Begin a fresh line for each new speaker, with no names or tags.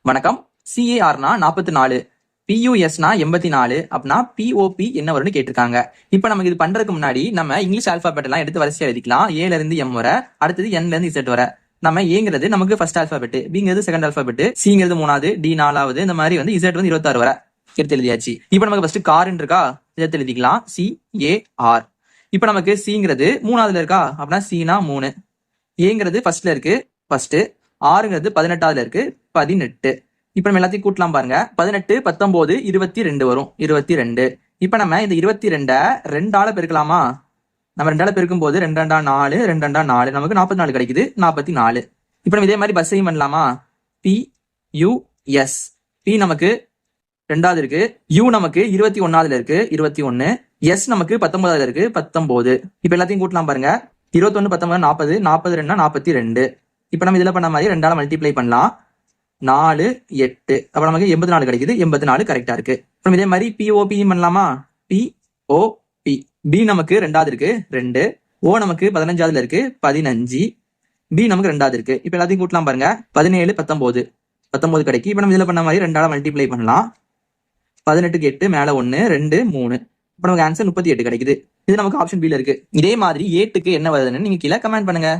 வணக்கம். சிஏஆர்னா 44, பியூஎஸ்னா 84, அப்படின்னா பிஓபி என்ன வரும்னு கேட்டிருக்காங்க. இப்ப நமக்கு இது பண்றதுக்கு முன்னாடி நம்ம இங்கிலீஷ் ஆல்பாபெட் எல்லாம் எடுத்து வரிசையா எழுதிக்கலாம். ஏல இருந்து எம் வர, அடுத்தது என்ல இருந்து இசட் வர. நம்ம ஏங்கிறது நமக்கு ஃபர்ஸ்ட் ஆல்பாபெட், பிங்கிறது செகண்ட் ஆல்பாபெட், சிங்கிறது 3வது, டி 4வது, இந்த மாதிரி வந்து இசட் வந்து 26 வர எடுத்து எழுதியாச்சு. இப்ப நமக்கு ஃபர்ஸ்ட் கார்ன்னு இருக்கா, எடுத்து எழுதிக்கலாம் CAR. இப்ப நமக்கு சிங்கிறது 3வதுல இருக்கா, அப்படின்னா சீனா 3, ஏங்கிறது ஃபர்ஸ்ட்ல இருக்கு ஃபர்ஸ்ட், ஆறுங்கிறது 18வதுல இருக்கு 18. இப்ப நம்ம எல்லாத்தையும் கூட்டலாம் பாருங்க. 18, 19, 22 வரும் 22. இப்ப நம்ம இந்த 22 2ஆல பெருக்கலாமா? நம்ம 2ஆல பெருக்கும் போது 2 2 4, 2 2 4, நமக்கு 44 கிடைக்குது, 44. இப்ப நம்ம இதே மாதிரி பஸ்ஸையும் பண்ணலாமா? PUS, P நமக்கு 2வது இருக்கு, U நமக்கு 21வதுல இருக்கு 21, S நமக்கு 19வதுல இருக்கு 19. இப்ப எல்லாத்தையும் கூட்டலாம் பாருங்க. 21 19 40, 40 2 42. இப்ப நம்ம இதுல பண்ண மாதிரி 2ஆல மல்டிப்ளை பண்ணலாம். 4 8, அப்ப நமக்கு 84 கிடைக்குது, 84 கரெக்டா இருக்கு. அப்புறம் இதே மாதிரி POP பண்ணலாமா? POP, B நமக்கு 2வது இருக்கு 2, O நமக்கு 15வதுல இருக்கு 15, B நமக்கு 2வது இருக்கு. இப்ப எல்லாத்தையும் கூட்டலாம் பாருங்க. 17 19, 19 கிடைக்கும். இப்ப நம்ம இதுல பண்ண மாதிரி 2ஆல மல்டிப்ளை பண்ணலாம். 18க்கு 8, மேல 1 2 3, இப்ப நமக்கு ஆன்சர் 38 கிடைக்குது. இது நமக்கு ஆப்ஷன் B ல இருக்கு. இதே மாதிரி 8க்கு என்ன வருதுன்னு நீங்க கீழே கமெண்ட் பண்ணுங்க.